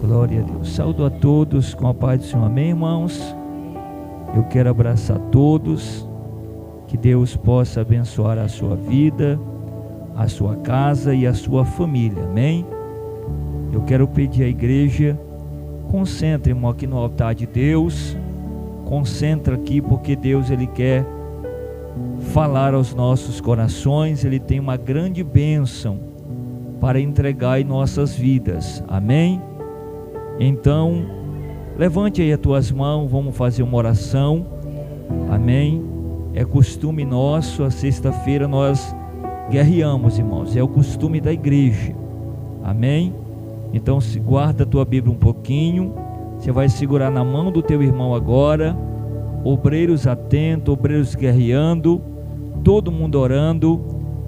Glória a Deus. Saúdo a todos com a paz do Senhor. Amém, irmãos? Eu quero abraçar todos. Que Deus possa abençoar a sua vida, a sua casa e a sua família. Amém? Eu quero pedir à igreja, concentre, irmão, aqui no altar de Deus. Concentra aqui, porque Deus, Ele quer falar aos nossos corações. Ele tem uma grande bênção para entregar em nossas vidas. Amém? Então, levante aí as tuas mãos, vamos fazer uma oração. Amém? É costume nosso, a sexta-feira nós guerreamos, irmãos, é o costume da igreja. Amém? Então, se guarda a tua Bíblia um pouquinho, você vai segurar na mão do teu irmão agora, obreiros atentos, obreiros guerreando, todo mundo orando,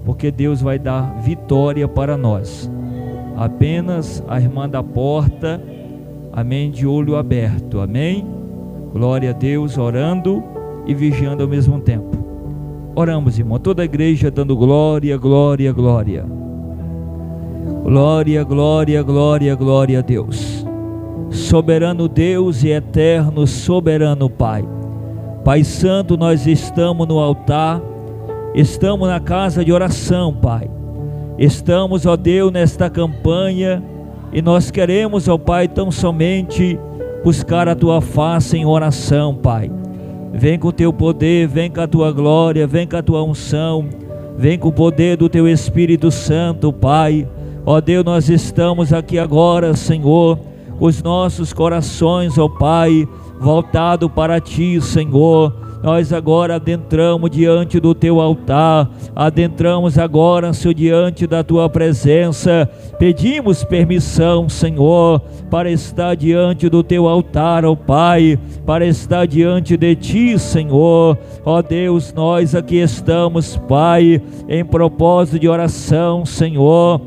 porque Deus vai dar vitória para nós. Apenas a irmã da porta, amém, de olho aberto, amém? Glória a Deus, orando e vigiando ao mesmo tempo. Oramos, irmão, toda a igreja dando glória, glória, glória. Glória, glória, glória, glória a Deus. Soberano Deus e eterno soberano Pai. Pai Santo, nós estamos no altar, estamos na casa de oração, Pai. Estamos, ó Deus, nesta campanha, e nós queremos, ó Pai, tão somente buscar a Tua face em oração, Pai. Vem com o Teu poder, vem com a Tua glória, vem com a Tua unção, vem com o poder do Teu Espírito Santo, Pai. Ó Deus, nós estamos aqui agora, Senhor, com os nossos corações, ó Pai, voltado para Ti, Senhor. Nós agora adentramos diante do Teu altar, adentramos agora, Senhor, diante da Tua presença. Pedimos permissão, Senhor, para estar diante do Teu altar, ó Pai, para estar diante de Ti, Senhor. Ó Deus, nós aqui estamos, Pai, em propósito de oração, Senhor.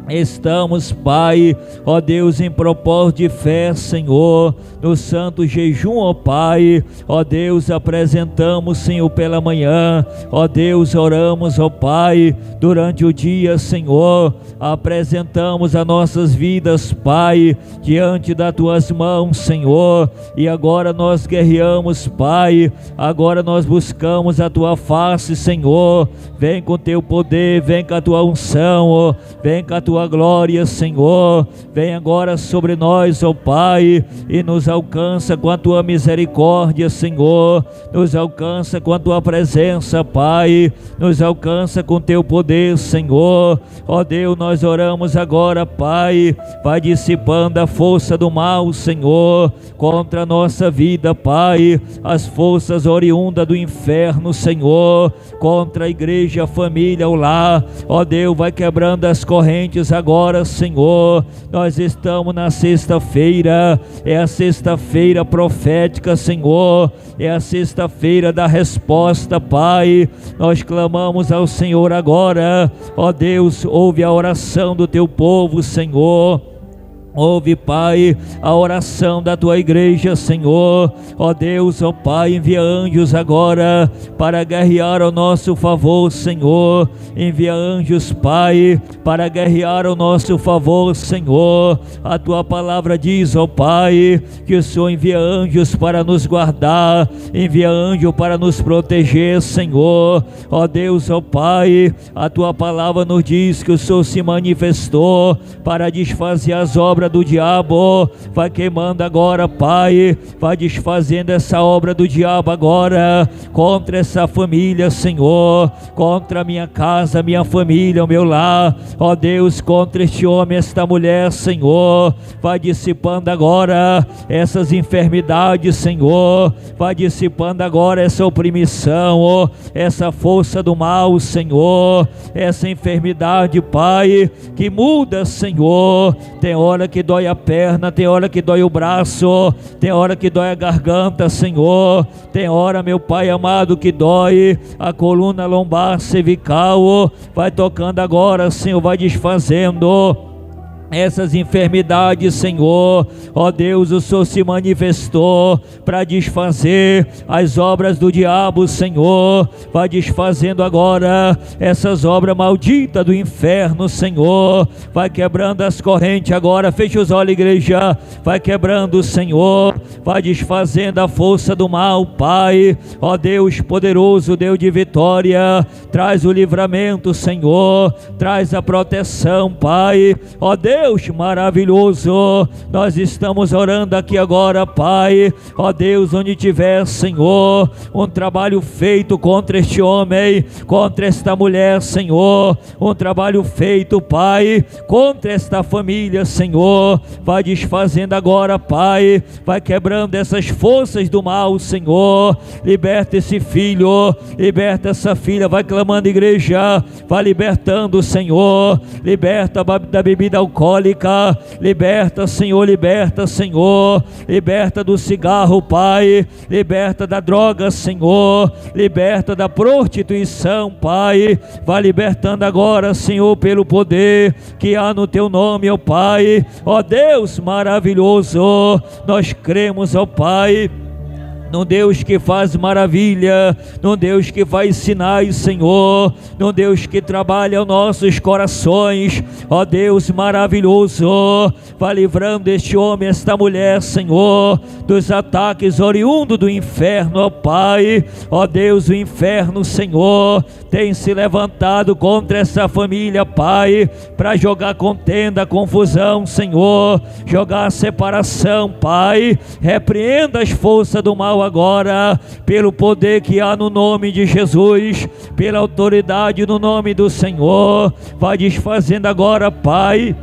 Estamos, Pai, ó Deus, em propósito de fé, Senhor, no santo jejum, ó Pai. Ó Deus, apresentamos, Senhor, pela manhã. Ó Deus, oramos, ó Pai, durante o dia, Senhor. Apresentamos as nossas vidas, Pai, diante das Tuas mãos, Senhor. E agora nós guerreamos, Pai. Agora nós buscamos a Tua face, Senhor. Vem com Teu poder, vem com a Tua unção, ó. Vem com a Tua glória, Senhor. Vem agora sobre nós, ó Pai, e nos alcança com a Tua misericórdia, Senhor. Nos alcança com a Tua presença, Pai. Nos alcança com Teu poder, Senhor. Ó Deus, nós oramos agora, Pai. Vai dissipando a força do mal, Senhor, contra a nossa vida, Pai. As forças oriundas do inferno, Senhor, contra a igreja, a família, o lar. Ó Deus, vai quebrando as correntes agora, Senhor. Nós estamos na sexta-feira, é a sexta-feira profética, Senhor, é a sexta-feira da resposta, Pai. Nós clamamos ao Senhor agora. Ó Deus, ouve a oração do Teu povo, Senhor. Ouve, Pai, a oração da Tua igreja, Senhor. Ó Deus, ó Pai, envia anjos agora para guerrear ao nosso favor, Senhor. Envia anjos, Pai, para guerrear ao nosso favor, Senhor. A Tua palavra diz, ó Pai, que o Senhor envia anjos para nos guardar, envia anjo para nos proteger, Senhor. Ó Deus, ó Pai, a Tua palavra nos diz que o Senhor se manifestou para desfazer as obras do diabo. Vai queimando agora, Pai, vai desfazendo essa obra do diabo agora, contra essa família, Senhor, contra a minha casa, minha família, o meu lar. Ó Deus, contra este homem, esta mulher, Senhor, vai dissipando agora essas enfermidades, Senhor, vai dissipando agora essa opressão, ó, essa força do mal, Senhor, essa enfermidade, Pai, que muda, Senhor. Tem hora que dói a perna, tem hora que dói o braço, tem hora que dói a garganta, Senhor. Tem hora, meu Pai amado, que dói a coluna lombar cervical. Vai tocando agora, Senhor, vai desfazendo. essas enfermidades, Senhor. Ó Deus, o Senhor se manifestou para desfazer as obras do diabo, Senhor. Vai desfazendo agora essas obras malditas do inferno, Senhor. Vai quebrando as correntes agora. Feche os olhos, igreja. Vai quebrando, Senhor. Vai desfazendo a força do mal, Pai. Ó Deus poderoso, Deus de vitória, traz o livramento, Senhor. Traz a proteção, Pai. Ó Deus maravilhoso, nós estamos orando aqui agora, Pai. Ó Deus, onde tiver, Senhor, um trabalho feito contra este homem, contra esta mulher, Senhor, um trabalho feito, Pai, contra esta família, Senhor, vai desfazendo agora, Pai, vai quebrando essas forças do mal, Senhor. Liberta esse filho, liberta essa filha, vai clamando, igreja, vai libertando, Senhor. Liberta da bebida alcoólica, liberta, Senhor, liberta, Senhor, liberta do cigarro, Pai, liberta da droga, Senhor, liberta da prostituição, Pai. Vai libertando agora, Senhor, pelo poder que há no teu nome, ó Pai. Ó Deus maravilhoso, nós cremos, ó Pai, num Deus que faz maravilha, num Deus que faz sinais, Senhor, num Deus que trabalha os nossos corações. Ó Deus maravilhoso, vai livrando este homem, esta mulher, Senhor, dos ataques oriundos do inferno, ó Pai. Ó Deus, o inferno, Senhor, tem se levantado contra essa família, Pai, para jogar contenda, confusão, Senhor, jogar separação, Pai. Repreenda as forças do mal agora, pelo poder que há no nome de Jesus, pela autoridade no nome do Senhor. Vai desfazendo agora, Pai,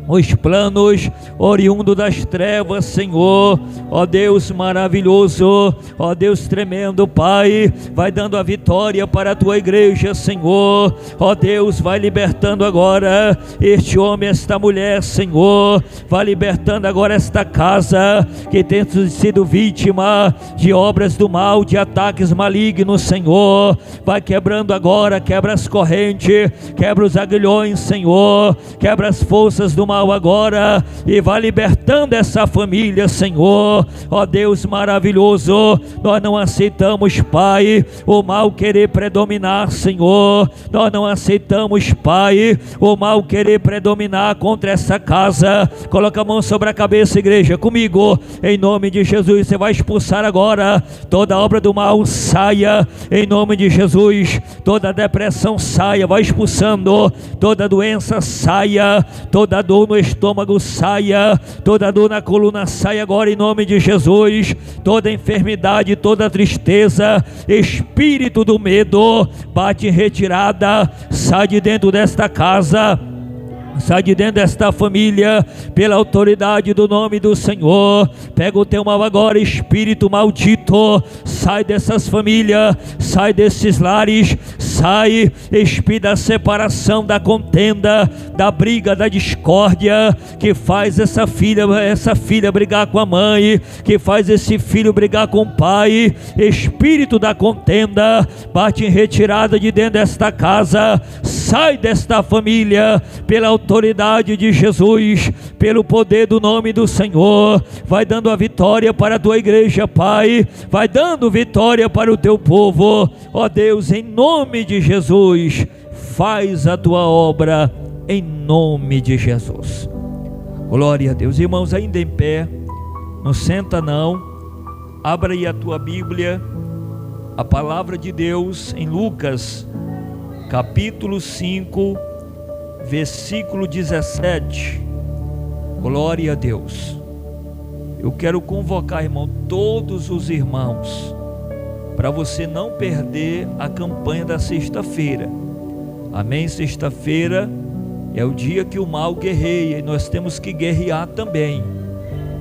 os planos oriundos das trevas, Senhor. Ó Deus maravilhoso, ó Deus tremendo, Pai, vai dando a vitória para a tua igreja, Senhor. Ó Deus, vai libertando agora este homem, esta mulher, Senhor. Vai libertando agora esta casa que tem sido vítima de obras do mal, de ataques malignos, Senhor. Vai quebrando agora, quebra as correntes, quebra os aguilhões, Senhor, quebra as forças do mal agora, e vai libertando essa família, Senhor. Ó Deus maravilhoso, nós não aceitamos, Pai, o mal querer predominar, Senhor. Nós não aceitamos, Pai, o mal querer predominar contra essa casa. Coloca a mão sobre a cabeça, igreja, comigo, em nome de Jesus. Você vai expulsar agora toda obra do mal, saia, em nome de Jesus. Toda depressão saia, vai expulsando toda doença, saia, toda dor no estômago saia, toda dor na coluna saia agora em nome de Jesus. Toda enfermidade, toda tristeza, espírito do medo, bate em retirada, sai de dentro desta casa, sai de dentro desta família, pela autoridade do nome do Senhor. Pega o teu mal agora, espírito maldito, sai dessas famílias, sai desses lares, sai, espírito da separação, da contenda, da briga, da discórdia, que faz essa filha brigar com a mãe, que faz esse filho brigar com o pai. Espírito da contenda, bate em retirada de dentro desta casa, sai desta família, pela autoridade de Jesus, pelo poder do nome do Senhor. Vai dando a vitória para a tua igreja, Pai, vai dando vitória para o teu povo. Ó Deus, em nome de Jesus, faz a tua obra em nome de Jesus. Glória a Deus. Irmãos, ainda em pé, não senta não, abra aí a tua Bíblia, a palavra de Deus em Lucas capítulo 5, versículo 17. Glória a Deus. Eu quero convocar, irmão, todos os irmãos, para você não perder a campanha da sexta-feira. Amém? Sexta-feira é o dia que o mal guerreia, e nós temos que guerrear também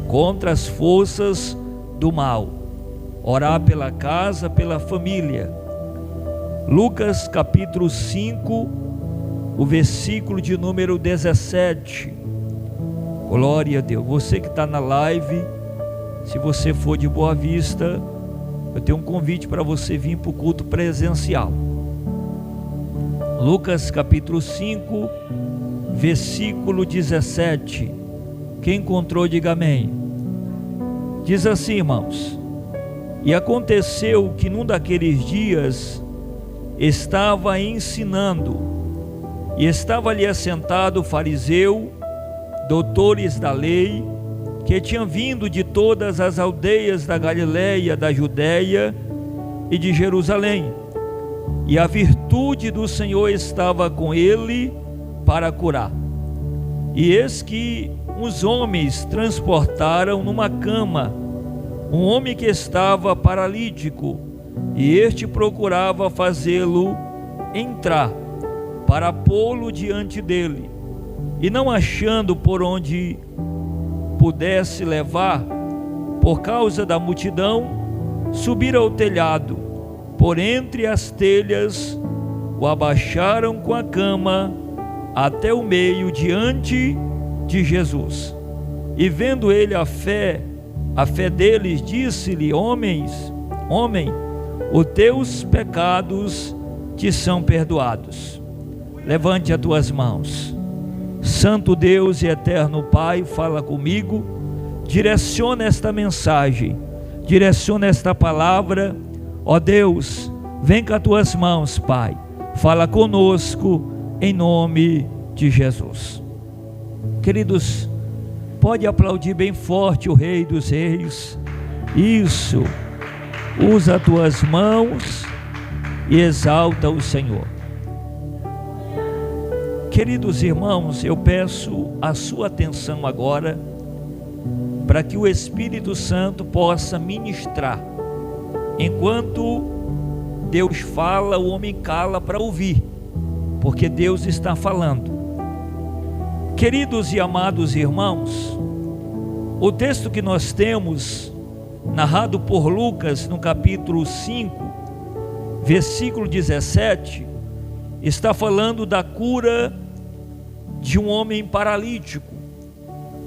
contra as forças do mal. Orar pela casa, pela família. Lucas capítulo 5, o versículo de número 17. Glória a Deus. Você que está na live, se você for de Boa Vista, eu tenho um convite para você vir para o culto presencial. Lucas capítulo 5, versículo 17. Quem encontrou, diga amém. Diz assim, irmãos: e aconteceu que num daqueles dias estava ensinando, e estava ali assentado o fariseu, doutores da lei, que tinham vindo de todas as aldeias da Galileia, da Judéia e de Jerusalém, e a virtude do Senhor estava com ele para curar. E eis que uns homens transportaram numa cama um homem que estava paralítico, e este procurava fazê-lo entrar para pô-lo diante dele, e não achando por onde pudesse levar, por causa da multidão, subir ao telhado, por entre as telhas, o abaixaram com a cama até o meio diante de Jesus. E vendo ele a fé deles, disse-lhe: homem, os teus pecados te são perdoados. Levante as tuas mãos. Santo Deus e eterno Pai, fala comigo, direciona esta mensagem, direciona esta palavra. Ó Deus, vem com as tuas mãos, Pai, fala conosco em nome de Jesus. Queridos, pode aplaudir bem forte o Rei dos Reis. Isso, usa as tuas mãos e exalta o Senhor. Queridos irmãos, eu peço a sua atenção agora, para que o Espírito Santo possa ministrar. Enquanto Deus fala, o homem cala para ouvir, porque Deus está falando. Queridos e amados irmãos, o texto que nós temos, narrado por Lucas no capítulo 5, versículo 17, está falando da cura de um homem paralítico.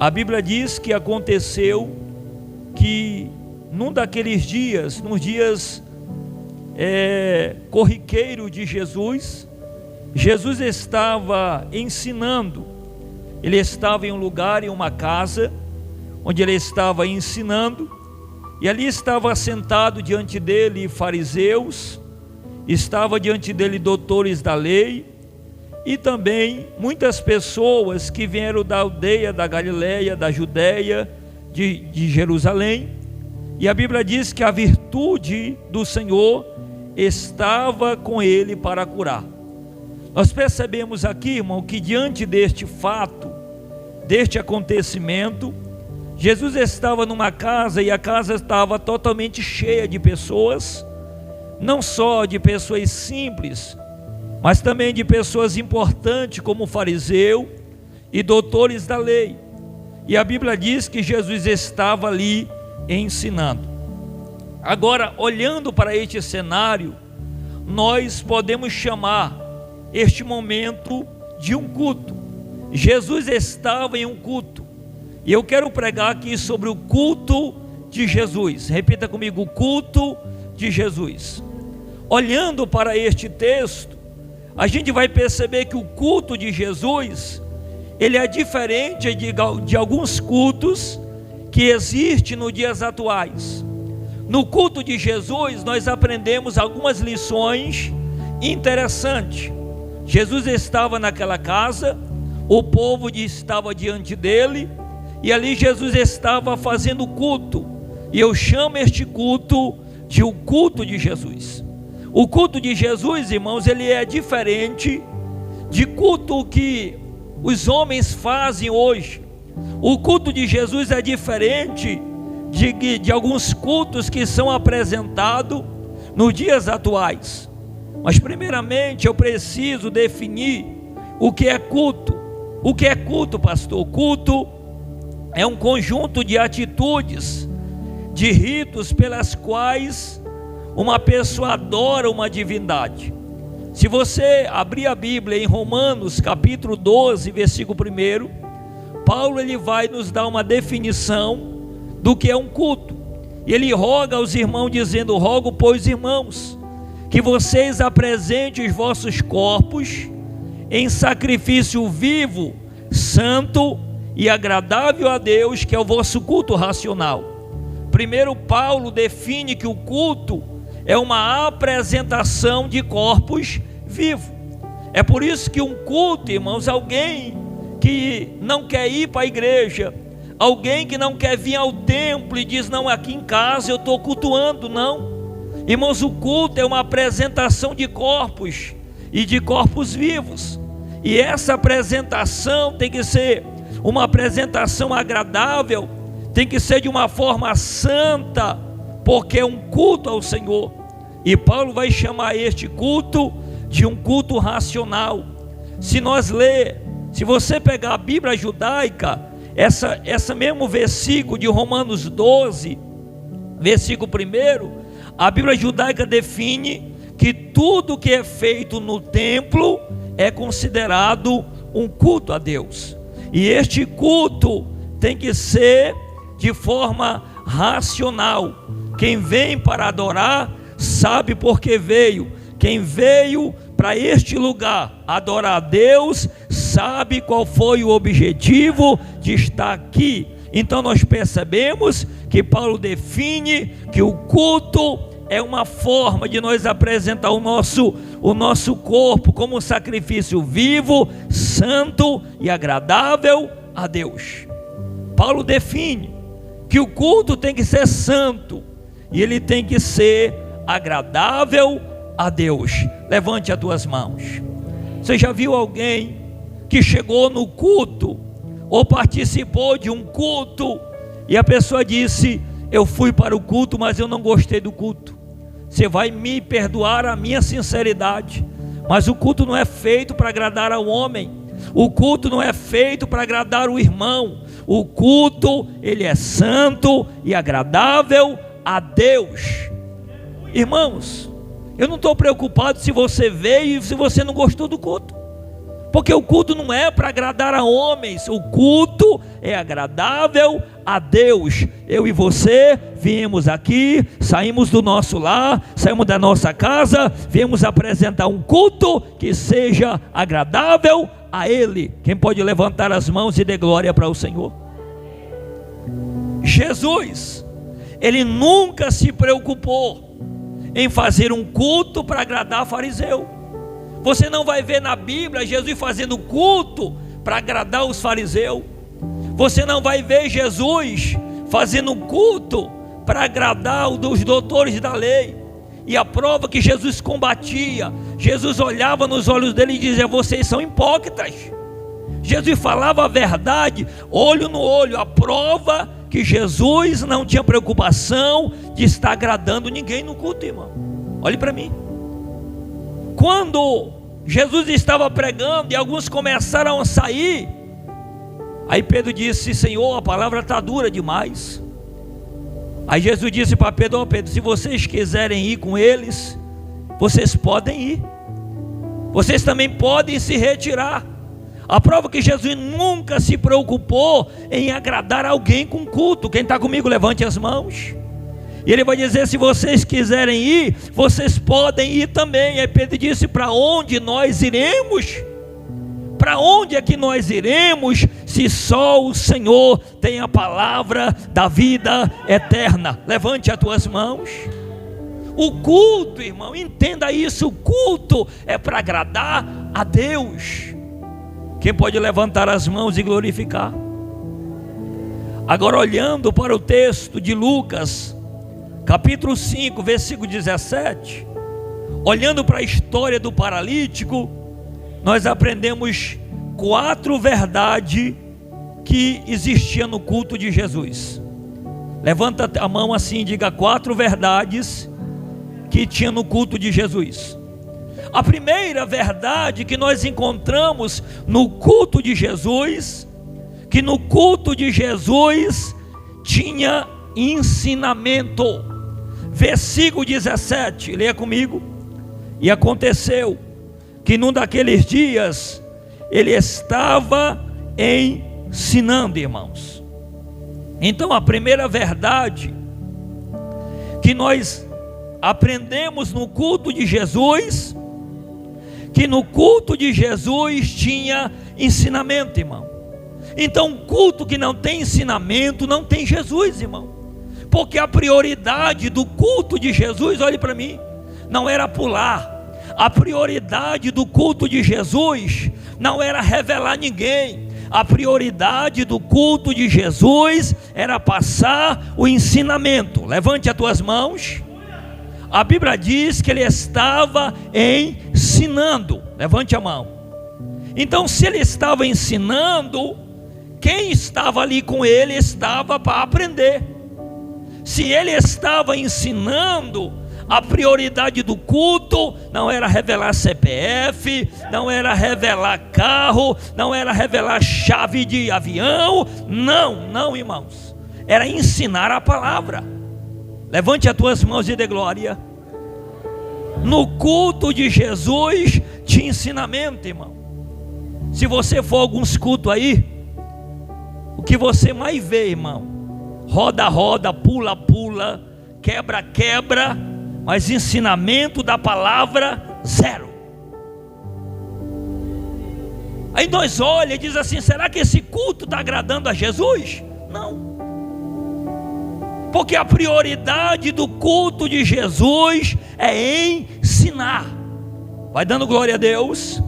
A Bíblia diz que aconteceu que num daqueles dias, nos dias corriqueiros de Jesus, Jesus estava ensinando. Ele estava em um lugar, em uma casa, onde ele estava ensinando, e ali estava sentado diante dele fariseus, estava diante dele doutores da lei, e também muitas pessoas que vieram da aldeia da Galileia, da Judéia, de Jerusalém. E a Bíblia diz que a virtude do Senhor estava com ele para curar. Nós percebemos aqui, irmão, que diante deste fato, deste acontecimento, Jesus estava numa casa, e a casa estava totalmente cheia de pessoas, não só de pessoas simples, mas também de pessoas importantes, como fariseu e doutores da lei. E a Bíblia diz que Jesus estava ali ensinando. Agora, olhando para este cenário, nós podemos chamar este momento de um culto. Jesus estava em um culto, e eu quero pregar aqui sobre o culto de Jesus. Repita comigo: o culto de Jesus. Olhando para este texto, a gente vai perceber que o culto de Jesus, ele é diferente de alguns cultos que existem nos dias atuais. No culto de Jesus, nós aprendemos algumas lições interessantes. Jesus estava naquela casa, o povo estava diante dele, e ali Jesus estava fazendo culto, e eu chamo este culto de o culto de Jesus. O culto de Jesus, irmãos, ele é diferente de culto que os homens fazem hoje. O culto de Jesus é diferente de alguns cultos que são apresentados nos dias atuais. Mas primeiramente eu preciso definir o que é culto. O que é culto, pastor? Culto é um conjunto de atitudes, de ritos pelas quais uma pessoa adora uma divindade. Se você abrir a Bíblia em Romanos capítulo 12, versículo 1, Paulo ele vai nos dar uma definição do que é um culto. E ele roga aos irmãos dizendo: rogo, pois, irmãos, que vocês apresentem os vossos corpos em sacrifício vivo, santo e agradável a Deus, que é o vosso culto racional. Primeiro, Paulo define que o culto é uma apresentação de corpos vivos. É por isso que um culto, irmãos, alguém que não quer ir para a igreja, alguém que não quer vir ao templo e diz, não, aqui em casa eu estou cultuando, não. Irmãos, o culto é uma apresentação de corpos e de corpos vivos. E essa apresentação tem que ser uma apresentação agradável, tem que ser de uma forma santa, porque é um culto ao Senhor. E Paulo vai chamar este culto de um culto racional. Se você pegar a Bíblia judaica, essa mesmo versículo de Romanos 12, versículo 1, a Bíblia judaica define que tudo que é feito no templo é considerado um culto a Deus. E este culto tem que ser de forma racional. Quem vem para adorar sabe por que veio. Quem veio para este lugar adorar a Deus sabe qual foi o objetivo de estar aqui. Então nós percebemos que Paulo define que o culto é uma forma de nós apresentar o nosso corpo como um sacrifício vivo, santo e agradável a Deus. Paulo define que o culto tem que ser santo e ele tem que ser agradável a Deus. Levante as tuas mãos. Você já viu alguém que chegou no culto ou participou de um culto e a pessoa disse, eu fui para o culto, mas eu não gostei do culto? Você vai me perdoar a minha sinceridade, mas o culto não é feito para agradar ao homem, o culto não é feito para agradar o irmão, o culto, ele é santo e agradável a Deus. Irmãos, eu não estou preocupado se você veio e se você não gostou do culto, porque o culto não é para agradar a homens, o culto é agradável a Deus. Eu e você viemos aqui, saímos do nosso lar, saímos da nossa casa, viemos apresentar um culto que seja agradável a Ele. Quem pode levantar as mãos e dar glória para o Senhor? Jesus, Ele nunca se preocupou em fazer um culto para agradar fariseu. Você não vai ver na Bíblia Jesus fazendo culto para agradar os fariseus. Você não vai ver Jesus fazendo culto para agradar os doutores da lei. E a prova que Jesus combatia, Jesus olhava nos olhos dele e dizia, vocês são hipócritas. Jesus falava a verdade, olho no olho. A prova que Jesus não tinha preocupação de estar agradando ninguém no culto, irmão. Olhe para mim. Quando Jesus estava pregando e alguns começaram a sair, aí Pedro disse, Senhor, a palavra está dura demais. Aí Jesus disse para Pedro, ó Pedro, se vocês quiserem ir com eles, vocês podem ir, vocês também podem se retirar. A prova que Jesus nunca se preocupou em agradar alguém com culto. Quem está comigo, levante as mãos. E ele vai dizer, se vocês quiserem ir, vocês podem ir também. Aí Pedro disse, para onde nós iremos? Para onde é que nós iremos, se só o Senhor tem a palavra da vida eterna? Levante as tuas mãos. O culto, irmão, entenda isso, o culto é para agradar a Deus. Quem pode levantar as mãos e glorificar? Agora, olhando para o texto de Lucas, capítulo 5, versículo 17, olhando para a história do paralítico, nós aprendemos 4 verdades que existiam no culto de Jesus. Levanta a mão assim e diga 4 verdades que tinha no culto de Jesus. A primeira verdade que nós encontramos no culto de Jesus, que no culto de Jesus tinha ensinamento. Versículo 17, leia comigo. E aconteceu que num daqueles dias ele estava ensinando, irmãos. Então a primeira verdade que nós aprendemos no culto de Jesus, que no culto de Jesus tinha ensinamento, irmão. Então, culto que não tem ensinamento, não tem Jesus, irmão. Porque a prioridade do culto de Jesus, olhe para mim, não era pular. A prioridade do culto de Jesus não era revelar ninguém. A prioridade do culto de Jesus era passar o ensinamento. Levante as tuas mãos. A Bíblia diz que ele estava ensinando. Levante a mão. Então, se ele estava ensinando, quem estava ali com ele estava para aprender. Se ele estava ensinando, a prioridade do culto não era revelar CPF, não era revelar carro, não era revelar chave de avião. Não, irmãos. Era ensinar a palavra. Levante as tuas mãos e dê glória. No culto de Jesus tinha ensinamento, irmão. Se você for a alguns cultos aí, o que você mais vê, irmão? Roda, roda, pula, pula, quebra, quebra, mas ensinamento da palavra, zero. Aí nós olhamos e diz assim: será que esse culto está agradando a Jesus? Não. Porque a prioridade do culto de Jesus é ensinar. Vai dando glória a Deus.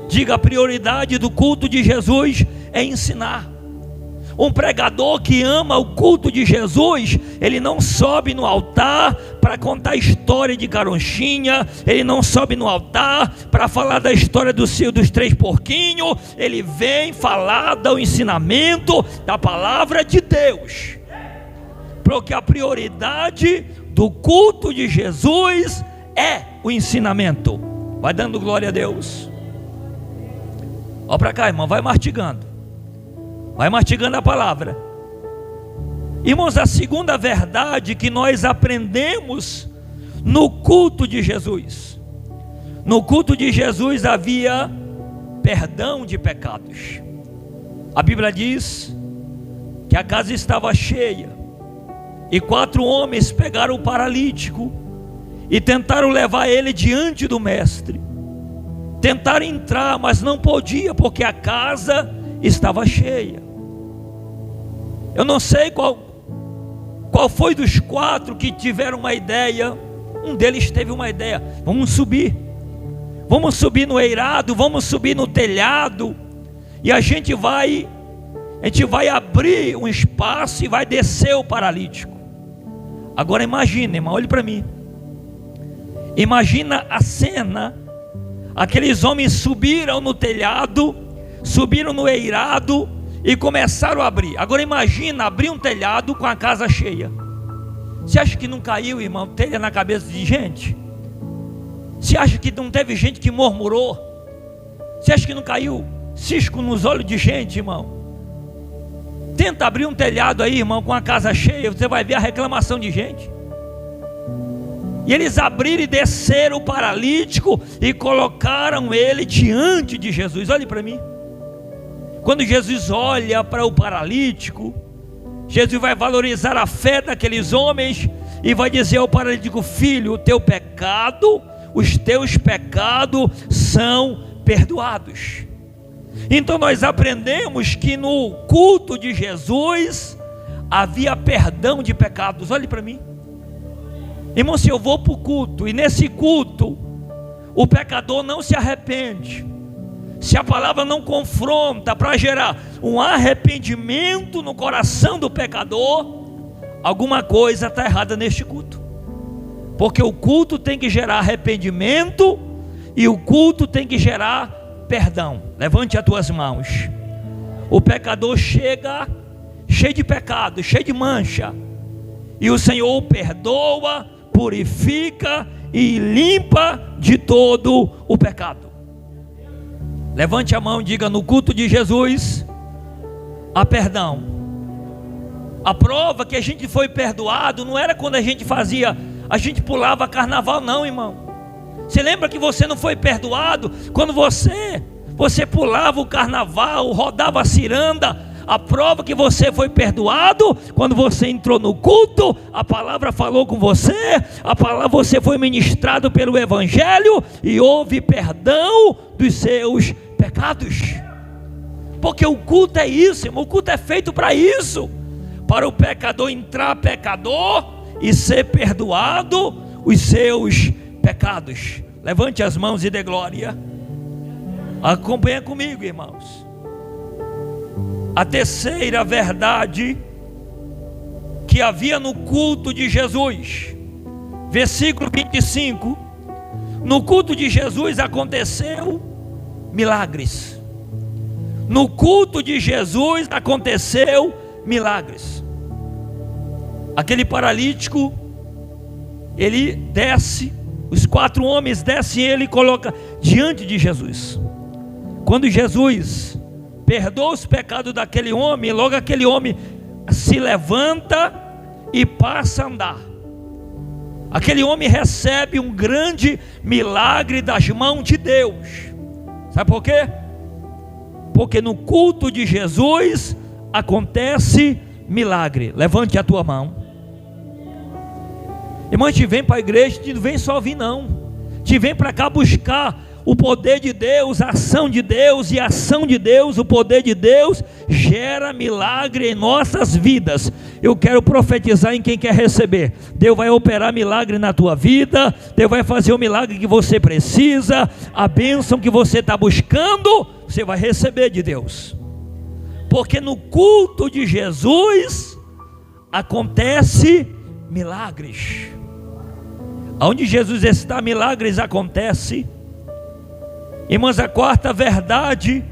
Diga: a prioridade do culto de Jesus é ensinar. Um pregador que ama o culto de Jesus, ele não sobe no altar para contar a história de caronchinha, ele não sobe no altar para falar da história dos 3 porquinhos, ele vem falar do ensinamento da palavra de Deus. Porque a prioridade do culto de Jesus é o ensinamento. Vai dando glória a Deus. Olha para cá, irmão, vai mastigando. Vai mastigando a palavra. Irmãos, a segunda verdade que nós aprendemos no culto de Jesus. No culto de Jesus havia perdão de pecados. A Bíblia diz que a casa estava cheia e 4 homens pegaram o paralítico e tentaram levar ele diante do mestre. Tentaram entrar, mas não podia, porque a casa estava cheia. Eu não sei qual foi dos 4 que tiveram uma ideia. Um deles teve uma ideia: vamos subir no eirado, vamos subir no telhado, e a gente vai abrir um espaço e vai descer o paralítico. Agora imagina, irmão, olhe para mim. Imagina a cena. Aqueles homens subiram no telhado, subiram no eirado e começaram a abrir. Agora imagina abrir um telhado com a casa cheia. Você acha que não caiu, irmão, telha na cabeça de gente? Você acha que não teve gente que murmurou? Você acha que não caiu cisco nos olhos de gente, irmão? Tenta abrir um telhado aí, irmão, com a casa cheia, você vai ver a reclamação de gente. E eles abriram e desceram o paralítico e colocaram ele diante de Jesus. Olhe para mim. Quando Jesus olha para o paralítico, Jesus vai valorizar a fé daqueles homens e vai dizer ao paralítico: filho, o teu pecado, os teus pecados são perdoados. Então nós aprendemos que no culto de Jesus havia perdão de pecados. Olhe para mim. Irmão, se eu vou para o culto e nesse culto o pecador não se arrepende, se a palavra não confronta para gerar um arrependimento no coração do pecador, alguma coisa está errada neste culto. Porque o culto tem que gerar arrependimento e o culto tem que gerar perdão. Levante as tuas mãos. O pecador chega cheio de pecado, cheio de mancha, e o Senhor o perdoa, purifica e limpa de todo o pecado. Levante a mão e diga: no culto de Jesus há perdão. A prova que a gente foi perdoado não era quando a gente pulava carnaval, não, irmão. Você lembra que você não foi perdoado quando você pulava o carnaval, rodava a ciranda? A prova que você foi perdoado quando você entrou no culto, a palavra falou com você, você foi ministrado pelo Evangelho e houve perdão dos seus pecados. Porque o culto é isso, irmão. O culto é feito para isso, para o pecador entrar pecador e ser perdoado os seus pecados. Levante as mãos e dê glória. Acompanha comigo, irmãos. A terceira verdade que havia no culto de Jesus, versículo 25. No culto de Jesus aconteceu milagres. No culto de Jesus aconteceu milagres. Aquele paralítico, ele desce, os 4 homens descem ele e coloca diante de Jesus. Quando Jesus perdoa os pecados daquele homem, logo aquele homem se levanta e passa a andar. Aquele homem recebe um grande milagre das mãos de Deus. Sabe por quê? Porque no culto de Jesus acontece milagre. Levante a tua mão. Irmão, a gente vem para a igreja, a gente não vem só vir não. A gente vem para cá buscar o poder de Deus, a ação de Deus, e a ação de Deus, o poder de Deus gera milagre em nossas vidas. Eu quero profetizar em quem quer receber. Deus vai operar milagre na tua vida. Deus vai fazer o milagre que você precisa. A bênção que você está buscando, você vai receber de Deus. Porque no culto de Jesus acontece milagres. Onde Jesus está, milagres acontecem. Irmãos, a quarta verdade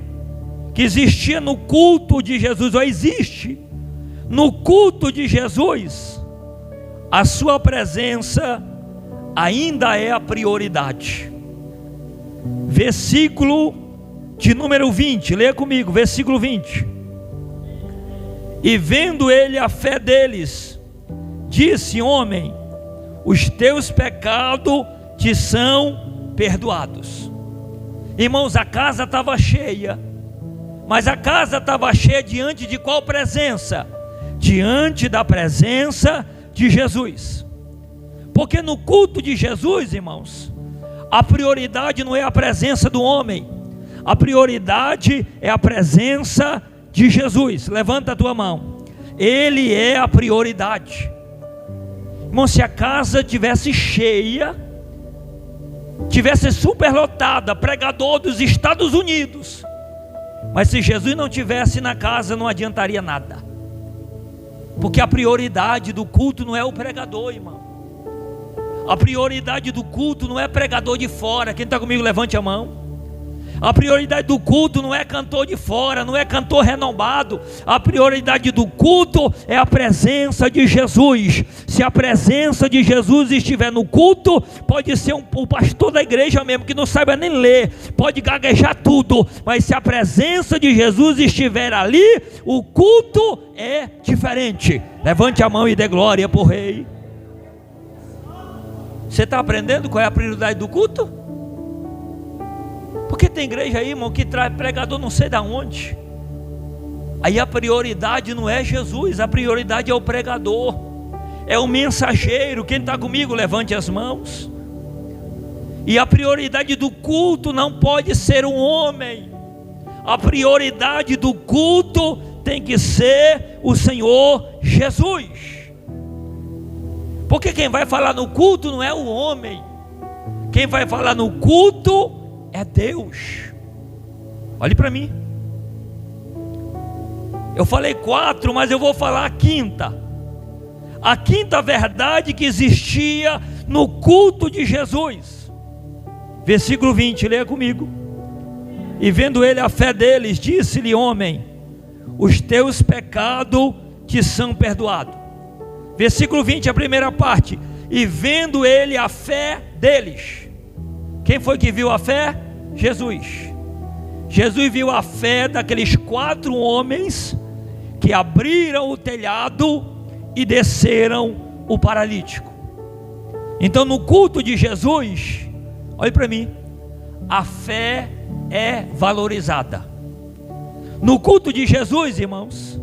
que existia no culto de Jesus, ou existe no culto de Jesus, a sua presença ainda é a prioridade. Versículo de número 20, leia comigo, versículo 20. E vendo ele a fé deles, disse: homem, os teus pecados te são perdoados. Irmãos, a casa estava cheia, mas a casa estava cheia diante de qual presença? Diante da presença de Jesus. Porque no culto de Jesus, irmãos, a prioridade não é a presença do homem, a prioridade é a presença de Jesus. Levanta a tua mão. Ele é a prioridade. Irmão, se a casa tivesse cheia, tivesse superlotada, pregador dos Estados Unidos, mas se Jesus não tivesse na casa, não adiantaria nada. Porque a prioridade do culto não é o pregador, irmão. A prioridade do culto não é pregador de fora. Quem está comigo, levante a mão. A prioridade do culto não é cantor de fora, não é cantor renomado. A prioridade do culto é a presença de Jesus. Se a presença de Jesus estiver no culto, pode ser o pastor da igreja mesmo, que não saiba nem ler, pode gaguejar tudo, mas se a presença de Jesus estiver ali, o culto é diferente. Levante a mão e dê glória para o Rei. Você está aprendendo qual é a prioridade do culto? Porque tem igreja aí, irmão, que traz pregador não sei de onde. Aí a prioridade não é Jesus, a prioridade é o pregador, é o mensageiro. Quem está comigo, levante as mãos. E a prioridade do culto não pode ser um homem. A prioridade do culto tem que ser o Senhor Jesus. Porque quem vai falar no culto não é o homem. Quem vai falar no culto é Deus. Olhe para mim. Eu falei 4, mas eu vou falar a quinta. A quinta verdade que existia no culto de Jesus. Versículo 20, leia comigo. E vendo ele a fé deles, disse-lhe: homem, os teus pecados te são perdoados. Versículo 20, a primeira parte. E vendo ele a fé deles. Quem foi que viu a fé? Jesus. Jesus viu a fé daqueles 4 homens que abriram o telhado e desceram o paralítico. Então no culto de Jesus, olhe para mim, a fé é valorizada. No culto de Jesus, irmãos,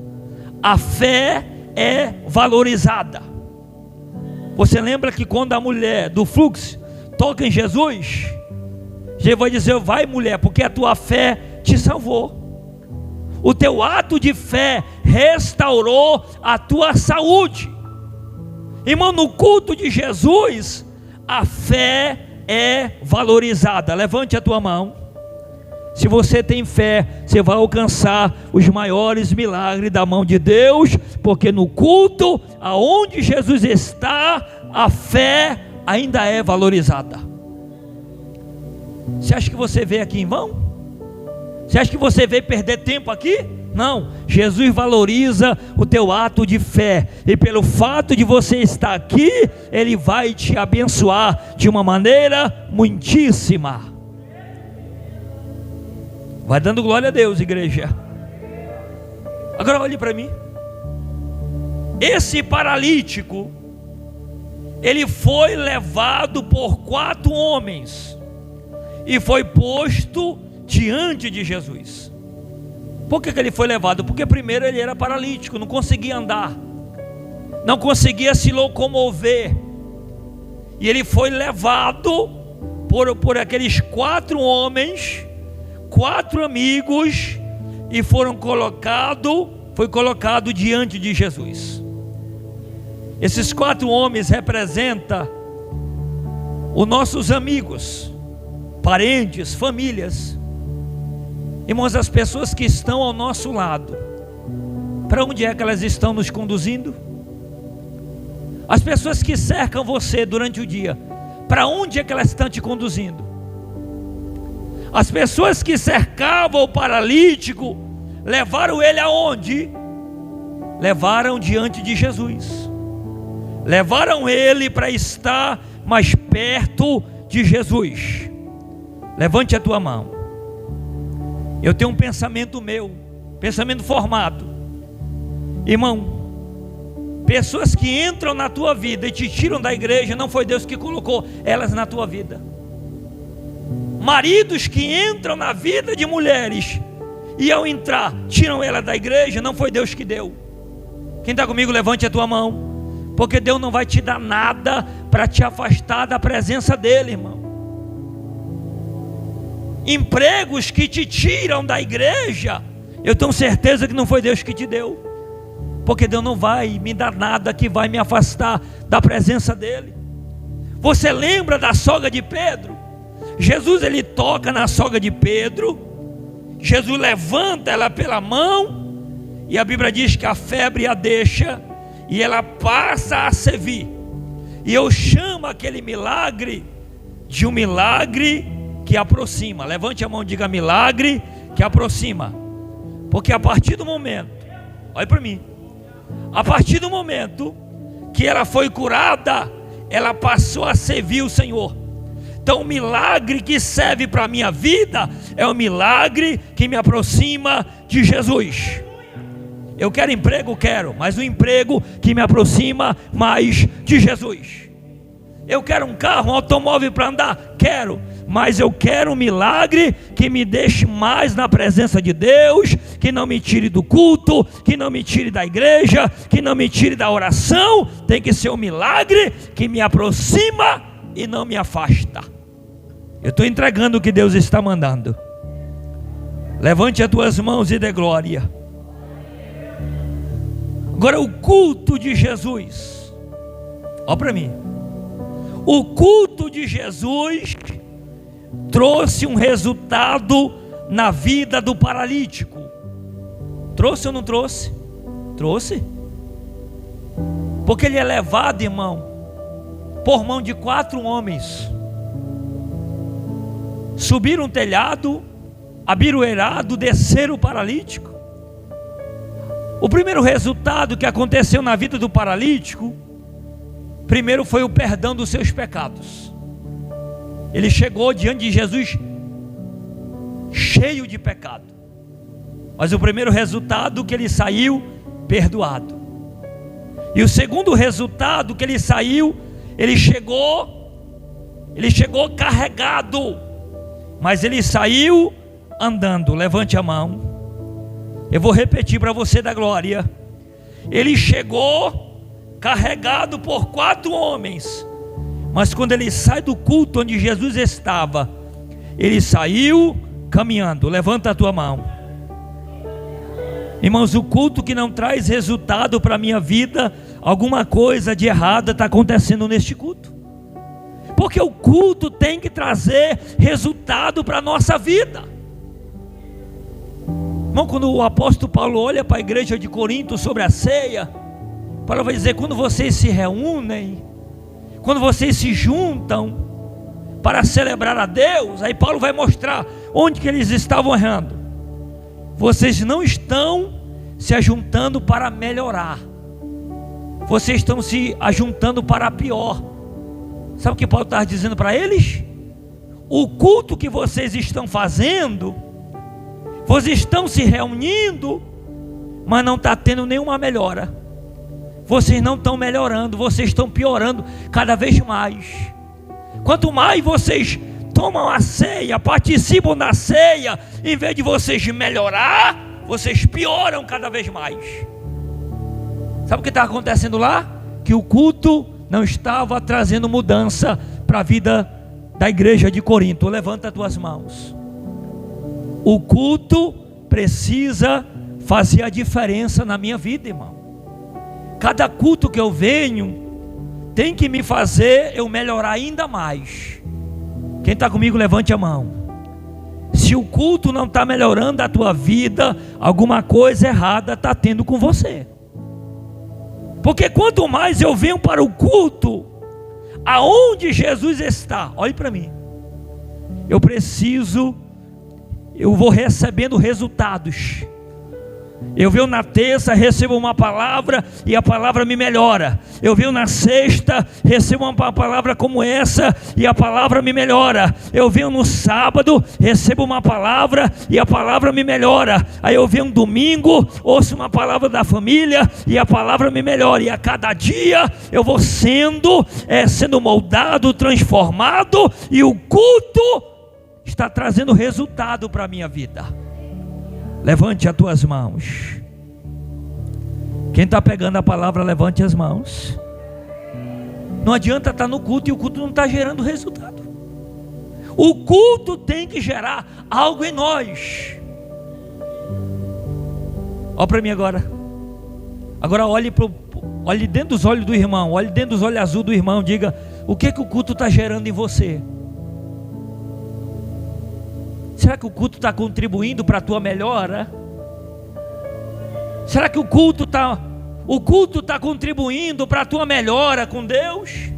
a fé é valorizada. Você lembra que quando a mulher do fluxo toca em Jesus, Jesus vai dizer: vai mulher, porque a tua fé te salvou. O teu ato de fé restaurou a tua saúde. Irmão, no culto de Jesus, a fé é valorizada. Levante a tua mão. Se você tem fé, você vai alcançar os maiores milagres da mão de Deus, porque no culto, aonde Jesus está, a fé ainda é valorizada. Você acha que você veio aqui em vão? Você acha que você veio perder tempo aqui? Não, Jesus valoriza o teu ato de fé, e pelo fato de você estar aqui, Ele vai te abençoar de uma maneira muitíssima. Vai dando glória a Deus, igreja. Agora olhe para mim. Esse paralítico, ele foi levado por 4 homens e foi posto diante de Jesus. Por que ele foi levado? Porque primeiro ele era paralítico, não conseguia andar, não conseguia se locomover, e ele foi levado por aqueles 4 homens, 4 amigos, e foi colocado diante de Jesus. Esses 4 homens representam os nossos amigos, parentes, famílias. Irmãos, as pessoas que estão ao nosso lado, para onde é que elas estão nos conduzindo? As pessoas que cercam você durante o dia, para onde é que elas estão te conduzindo? As pessoas que cercavam o paralítico, levaram ele aonde? Levaram diante de Jesus, levaram ele para estar mais perto de Jesus. Levante a tua mão. Eu tenho um pensamento pensamento formado. Irmão, pessoas que entram na tua vida e te tiram da igreja, não foi Deus que colocou elas na tua vida. Maridos que entram na vida de mulheres e ao entrar, tiram ela da igreja, não foi Deus que deu. Quem está comigo, levante a tua mão. Porque Deus não vai te dar nada para te afastar da presença dEle, irmão. Empregos que te tiram da igreja, eu tenho certeza que não foi Deus que te deu, porque Deus não vai me dar nada que vai me afastar da presença dEle. Você lembra da sogra de Pedro? Jesus, ele toca na sogra de Pedro, Jesus levanta ela pela mão, e a Bíblia diz que a febre a deixa, e ela passa a servir. E eu chamo aquele milagre de um milagre que aproxima. Levante a mão e diga: milagre que aproxima. Porque a partir do momento, olha para mim, a partir do momento que ela foi curada, ela passou a servir o Senhor. Então o milagre que serve para a minha vida é o milagre que me aproxima de Jesus. Eu quero emprego? Quero, mas um emprego que me aproxima mais de Jesus. Eu quero um carro, um automóvel para andar? Quero, mas eu quero um milagre que me deixe mais na presença de Deus, que não me tire do culto, que não me tire da igreja, que não me tire da oração. Tem que ser um milagre que me aproxima e não me afasta. Eu estou entregando o que Deus está mandando. Levante as tuas mãos e dê glória. Agora o culto de Jesus, olha para mim. O culto de Jesus trouxe um resultado na vida do paralítico. Trouxe ou não trouxe? Trouxe. Porque ele é levado, irmão, por mão de 4 homens. Subiram um telhado, abiroeirado, desceram o paralítico. O primeiro resultado que aconteceu na vida do paralítico, primeiro foi o perdão dos seus pecados. Ele chegou diante de Jesus cheio de pecado, mas o primeiro resultado que ele saiu perdoado. E o segundo resultado que ele saiu, ele chegou carregado, mas ele saiu andando. Levante a mão. Eu vou repetir para você da glória. Ele chegou carregado por 4 homens, mas quando ele sai do culto onde Jesus estava, ele saiu caminhando. Levanta a tua mão. Irmãos, o culto que não traz resultado para a minha vida, alguma coisa de errada está acontecendo neste culto. Porque o culto tem que trazer resultado para a nossa vida. Irmão, quando o apóstolo Paulo olha para a igreja de Corinto sobre a ceia, Paulo vai dizer: quando vocês se reúnem, quando vocês se juntam para celebrar a Deus, aí Paulo vai mostrar onde que eles estavam errando. Vocês não estão se ajuntando para melhorar, vocês estão se ajuntando para pior. Sabe o que Paulo está dizendo para eles? O culto que vocês estão fazendo, vocês estão se reunindo, mas não está tendo nenhuma melhora. Vocês não estão melhorando, vocês estão piorando cada vez mais. Quanto mais vocês tomam a ceia, participam da ceia, em vez de vocês melhorar, vocês pioram cada vez mais. Sabe o que está acontecendo lá? Que o culto não estava trazendo mudança para a vida da igreja de Corinto. Levanta as tuas mãos. O culto precisa fazer a diferença na minha vida, irmão. Cada culto que eu venho tem que me fazer eu melhorar ainda mais. Quem está comigo, levante a mão. Se o culto não está melhorando a tua vida, alguma coisa errada está tendo com você. Porque quanto mais eu venho para o culto, aonde Jesus está, olhe para mim, eu vou recebendo resultados. Eu venho na terça, recebo uma palavra e a palavra me melhora. Eu venho na sexta, recebo uma palavra como essa e a palavra me melhora. Eu venho no sábado, recebo uma palavra e a palavra me melhora. Aí eu venho no domingo, ouço uma palavra da família e a palavra me melhora. E a cada dia eu vou sendo moldado, transformado, e o culto está trazendo resultado para a minha vida. Levante as tuas mãos. Quem está pegando a palavra, levante as mãos. Não adianta estar no culto e o culto não está gerando resultado. O culto tem que gerar algo em nós. Olha para mim agora. Agora olhe dentro dos olhos do irmão. Olhe dentro dos olhos azuis do irmão. Diga: o que o culto está gerando em você? Será que o culto está contribuindo para a tua melhora? Será que o culto está contribuindo para a tua melhora com Deus?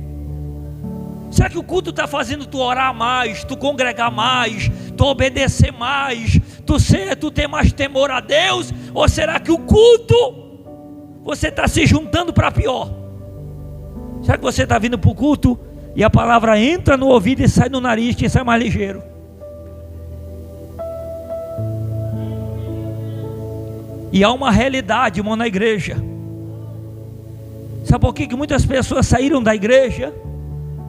Será que o culto está fazendo tu orar mais, tu congregar mais, tu obedecer mais, tu ter mais temor a Deus? Ou será que o culto, você está se juntando para pior? Será que você está vindo para o culto e a palavra entra no ouvido e sai no nariz, que sai mais ligeiro? E há uma realidade, irmão, na igreja. Sabe por que muitas pessoas saíram da igreja?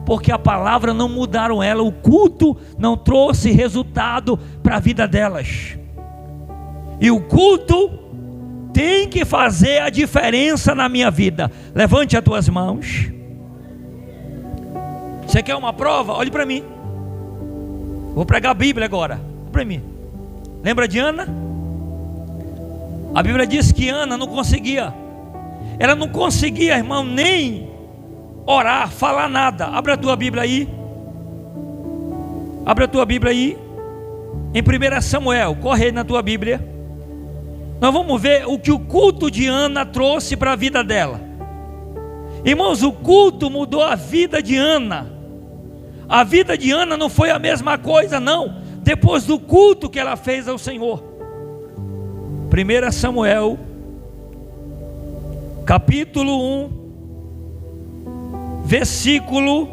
Porque a palavra não mudaram ela, o culto não trouxe resultado para a vida delas. E o culto tem que fazer a diferença na minha vida. Levante as tuas mãos. Você quer uma prova? Olhe para mim. Vou pregar a Bíblia agora. Olhe para mim. Lembra de Ana? A Bíblia diz que Ana não conseguia. Ela não conseguia, irmão, nem orar, falar nada. Abre a tua Bíblia aí. Abre a tua Bíblia aí. Em 1 Samuel, corre aí na tua Bíblia. Nós vamos ver o que o culto de Ana trouxe para a vida dela. Irmãos, o culto mudou a vida de Ana. A vida de Ana não foi a mesma coisa, não, depois do culto que ela fez ao Senhor. 1 Samuel, capítulo 1, versículo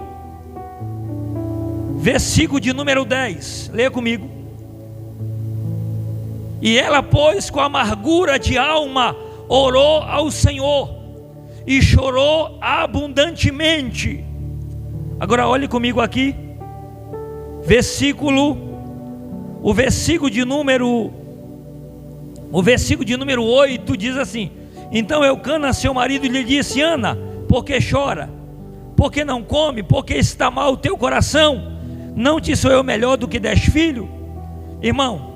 de número 10, leia comigo. E ela, pois, com amargura de alma, orou ao Senhor, e chorou abundantemente. Agora olhe comigo aqui, o versículo de número 8 diz assim: então Eucana, seu marido, lhe disse: Ana, por que chora? Por que não come? Por que está mal o teu coração? Não te sou eu melhor do que 10 filhos? Irmão,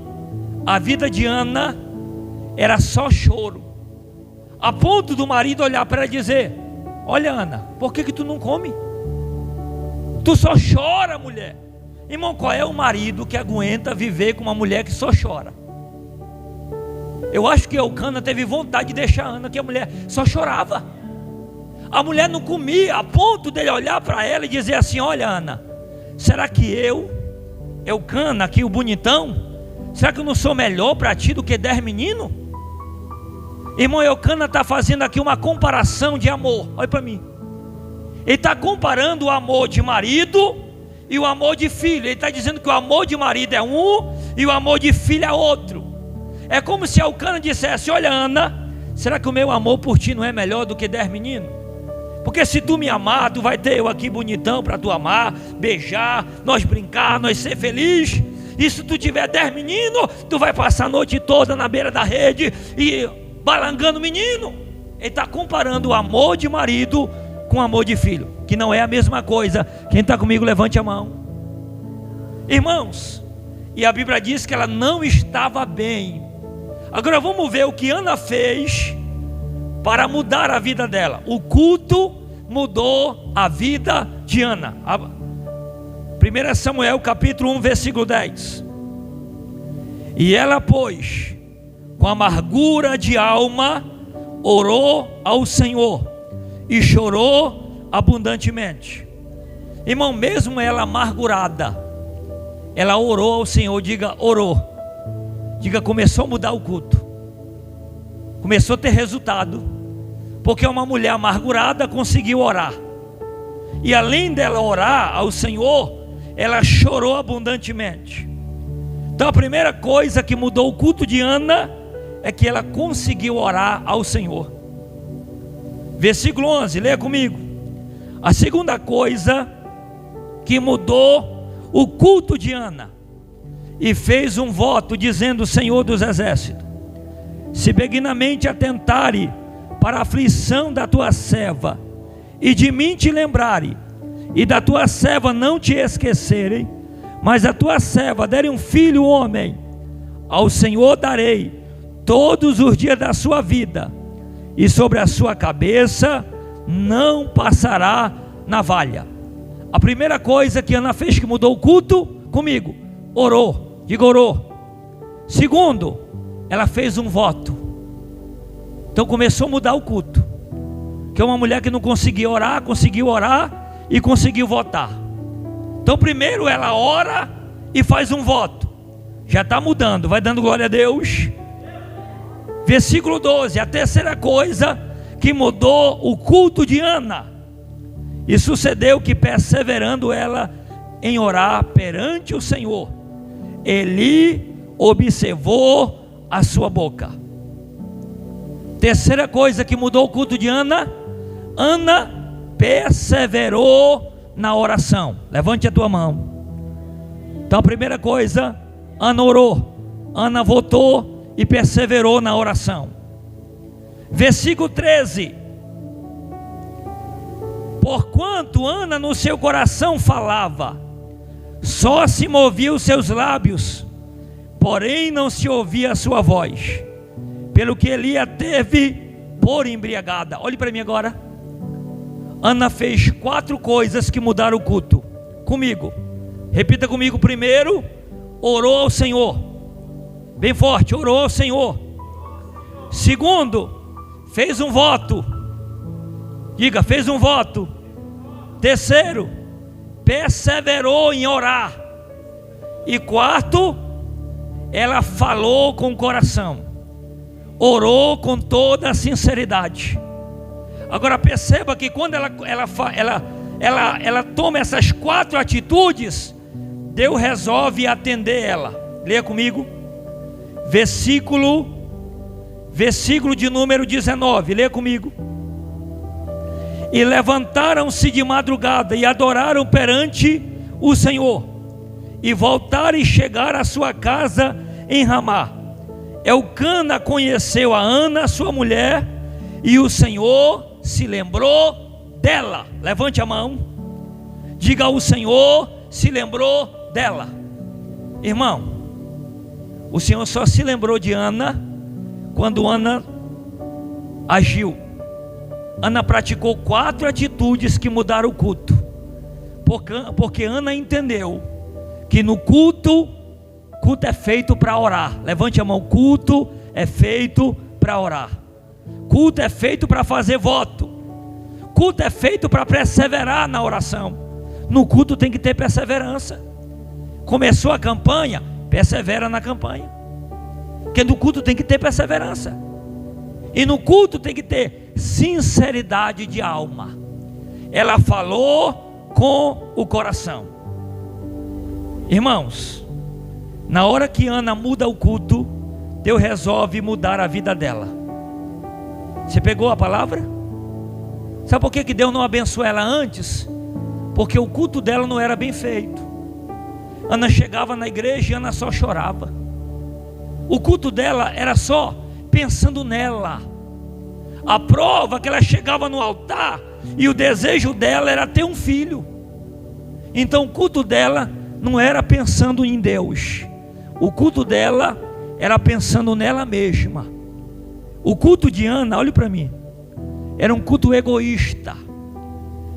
a vida de Ana era só choro, a ponto do marido olhar para ela e dizer: olha, Ana, por que tu não come? Tu só chora, mulher. Irmão, qual é o marido que aguenta viver com uma mulher que só chora? Eu acho que Eucana teve vontade de deixar a Ana, que a mulher só chorava. A mulher não comia, a ponto dele olhar para ela e dizer assim: olha, Ana, será que Eucana, aqui o bonitão, será que eu não sou melhor para ti do que 10 meninos? Irmão, Eucana está fazendo aqui uma comparação de amor. Olha para mim. Ele está comparando o amor de marido e o amor de filho. Ele está dizendo que o amor de marido é um e o amor de filho é outro. É como se Eucana dissesse: olha, Ana, será que o meu amor por ti não é melhor do que 10 meninos? Porque se tu me amar, tu vai ter eu aqui bonitão para tu amar, beijar, nós brincar, nós ser felizes. E se tu tiver 10 meninos, tu vai passar a noite toda na beira da rede e balangando menino. Ele está comparando o amor de marido com o amor de filho, que não é a mesma coisa. Quem está comigo, levante a mão. Irmãos, e a Bíblia diz que ela não estava bem. Agora vamos ver o que Ana fez para mudar a vida dela. O culto mudou a vida de Ana. 1 Samuel capítulo 1 versículo 10. E ela, pois, com amargura de alma, orou ao Senhor e chorou abundantemente. Irmão, mesmo ela amargurada, ela orou ao Senhor. Diga, orou. Diga, começou a mudar o culto, começou a ter resultado, porque uma mulher amargurada conseguiu orar. E além dela orar ao Senhor, ela chorou abundantemente. Então a primeira coisa que mudou o culto de Ana é que ela conseguiu orar ao Senhor. Versículo 11, leia comigo. A segunda coisa que mudou o culto de Ana, e fez um voto dizendo: Senhor dos exércitos, se benignamente atentare para a aflição da tua serva, e de mim te lembrare, e da tua serva não te esquecerem, mas a tua serva der um filho homem, ao Senhor darei todos os dias da sua vida, e sobre a sua cabeça não passará navalha. A primeira coisa que Ana fez que mudou o culto, comigo, orou. Diga, orou. Segundo, ela fez um voto. Então começou a mudar o culto. Que é uma mulher que não conseguia orar, conseguiu orar e conseguiu votar. Então primeiro ela ora e faz um voto. Já está mudando, vai dando glória a Deus. Versículo 12, a terceira coisa que mudou o culto de Ana. E sucedeu que, perseverando ela em orar perante o Senhor, Ele observou a sua boca. Terceira coisa que mudou o culto de Ana: Ana perseverou na oração. Levante a tua mão. Então a primeira coisa, Ana orou, Ana votou e perseverou na oração. Versículo 13: porquanto Ana no seu coração falava, só se movia os seus lábios, porém não se ouvia a sua voz, pelo que ele a teve por embriagada. Olhe para mim agora. Ana fez 4 coisas que mudaram o culto. Comigo, repita comigo. Primeiro, orou ao Senhor, bem forte, orou ao Senhor. Segundo, fez um voto. Diga, fez um voto. Terceiro, perseverou em orar. E quarto, ela falou com o coração, orou com toda a sinceridade. Agora perceba que quando ela toma essas 4 atitudes, Deus resolve atender ela. Leia comigo. Versículo de número 19, leia comigo. E levantaram-se de madrugada e adoraram perante o Senhor, e voltaram e chegaram à sua casa em Ramá. Eucana conheceu a Ana, sua mulher, e o Senhor se lembrou dela. Levante a mão. Diga, o Senhor se lembrou dela. Irmão, o Senhor só se lembrou de Ana quando Ana agiu. Ana praticou 4 atitudes que mudaram o culto, porque Ana entendeu que no culto é feito para orar. Levante a mão. Culto é feito para orar. Culto é feito para fazer voto. Culto é feito para perseverar na oração. No culto tem que ter perseverança. Começou a campanha, persevera na campanha, porque no culto tem que ter perseverança. E no culto tem que ter sinceridade de alma. Ela falou com o coração. Irmãos, na hora que Ana muda o culto, Deus resolve mudar a vida dela. Você pegou a palavra? Sabe por que Deus não abençoou ela antes? Porque o culto dela não era bem feito. Ana chegava na igreja e Ana só chorava. O culto dela era só pensando nela. A prova que ela chegava no altar e o desejo dela era ter um filho. Então o culto dela não era pensando em Deus. O culto dela era pensando nela mesma. O culto de Ana, olhe para mim, era um culto egoísta.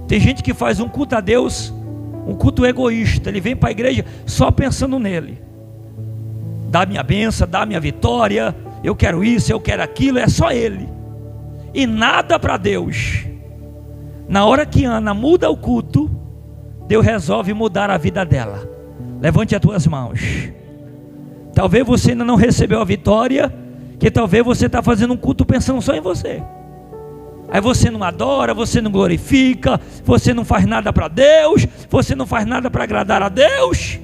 Tem gente que faz um culto a Deus, um culto egoísta. Ele vem para a igreja só pensando nele. Dá minha bênção, dá minha vitória, eu quero isso, eu quero aquilo, é só ele. E nada para Deus. Na hora que Ana muda o culto, Deus resolve mudar a vida dela. Levante as tuas mãos. Talvez você ainda não recebeu a vitória, que talvez você está fazendo um culto pensando só em você. Aí você não adora, você não glorifica, você não faz nada para Deus, você não faz nada para agradar a Deus.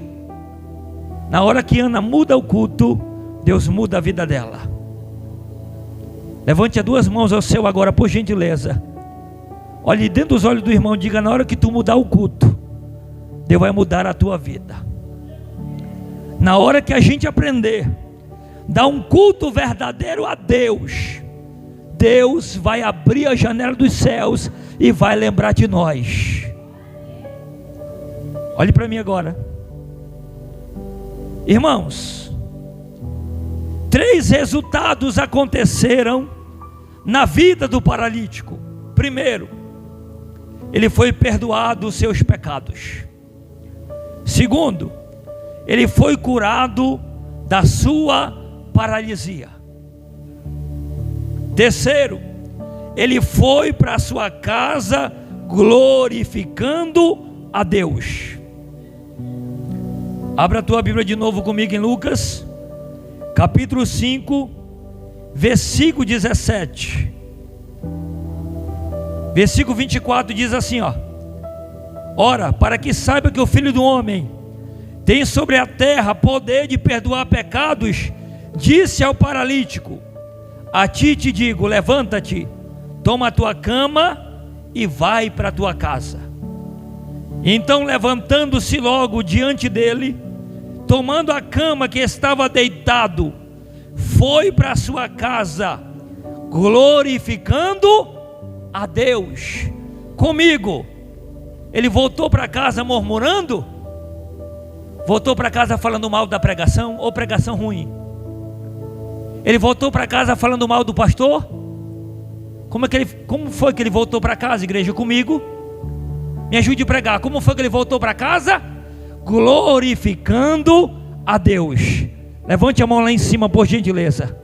Na hora que Ana muda o culto, Deus muda a vida dela. Levante as 2 mãos ao céu agora, por gentileza. Olhe dentro dos olhos do irmão, diga: na hora que tu mudar o culto, Deus vai mudar a tua vida. Na hora que a gente aprender dar um culto verdadeiro a Deus, Deus vai abrir a janela dos céus e vai lembrar de nós. Olhe para mim agora. Irmãos, 3 resultados aconteceram na vida do paralítico. Primeiro, ele foi perdoado os seus pecados. Segundo, ele foi curado da sua paralisia. Terceiro, ele foi para a sua casa glorificando a Deus. Abra a tua Bíblia de novo comigo em Lucas, capítulo 5, versículo 17. Versículo 24 diz assim, ó: ora, para que saiba que o Filho do Homem tem sobre a terra poder de perdoar pecados, disse ao paralítico: a ti te digo, levanta-te, toma a tua cama e vai para a tua casa. Então, levantando-se logo diante dele, tomando a cama que estava deitado, foi para a sua casa, glorificando a Deus. Comigo, ele voltou para casa murmurando? Voltou para casa falando mal da pregação ou pregação ruim? Ele voltou para casa falando mal do pastor? Como foi que ele voltou para casa, igreja, comigo? Me ajude a pregar. Como foi que ele voltou para casa? Glorificando a Deus. Levante a mão lá em cima, por gentileza.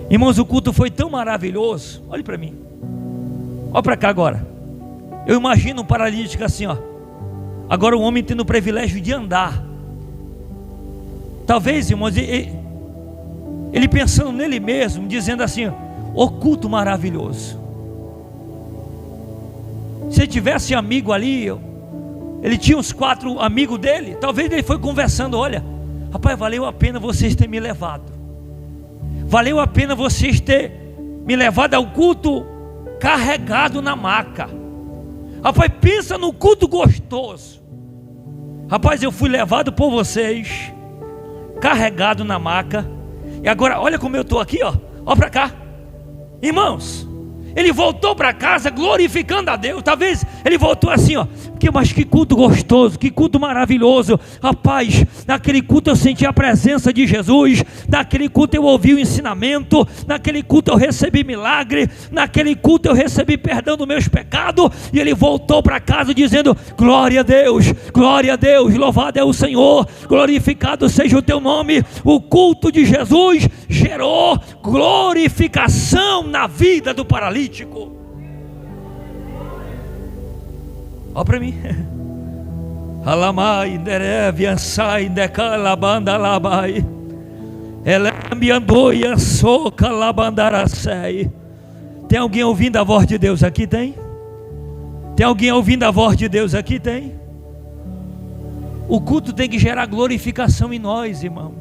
Irmãos, o culto foi tão maravilhoso. Olhe para mim. Olha para cá agora. Eu imagino um paralítico assim, ó. Agora o homem tendo o privilégio de andar. Talvez, irmãos, ele pensando nele mesmo, dizendo assim: o culto maravilhoso. Se ele tivesse amigo ali, ele tinha uns 4 amigos dele. Talvez ele foi conversando: olha, rapaz, valeu a pena vocês terem me levado. Valeu a pena vocês terem me levado ao culto carregado na maca. Rapaz, pensa no culto gostoso. Rapaz, eu fui levado por vocês, carregado na maca. E agora, olha como eu estou aqui, ó. Olha para cá. Irmãos, ele voltou para casa glorificando a Deus. Talvez ele voltou assim, ó. mas que culto gostoso, que culto maravilhoso. Rapaz, naquele culto eu senti a presença de Jesus, naquele culto eu ouvi o ensinamento, naquele culto eu recebi milagre, naquele culto eu recebi perdão dos meus pecados. E ele voltou para casa dizendo: glória a Deus, louvado é o Senhor, glorificado seja o teu nome. O culto de Jesus gerou glorificação na vida do paralítico. Olha para mim. Alamai, Nereve, Ansai, Decalabanda, Labai, Elembiandoi, Ansoca, Labandaracei. Tem alguém ouvindo a voz de Deus aqui? Tem? Tem alguém ouvindo a voz de Deus aqui? Tem? O culto tem que gerar glorificação em nós, irmão.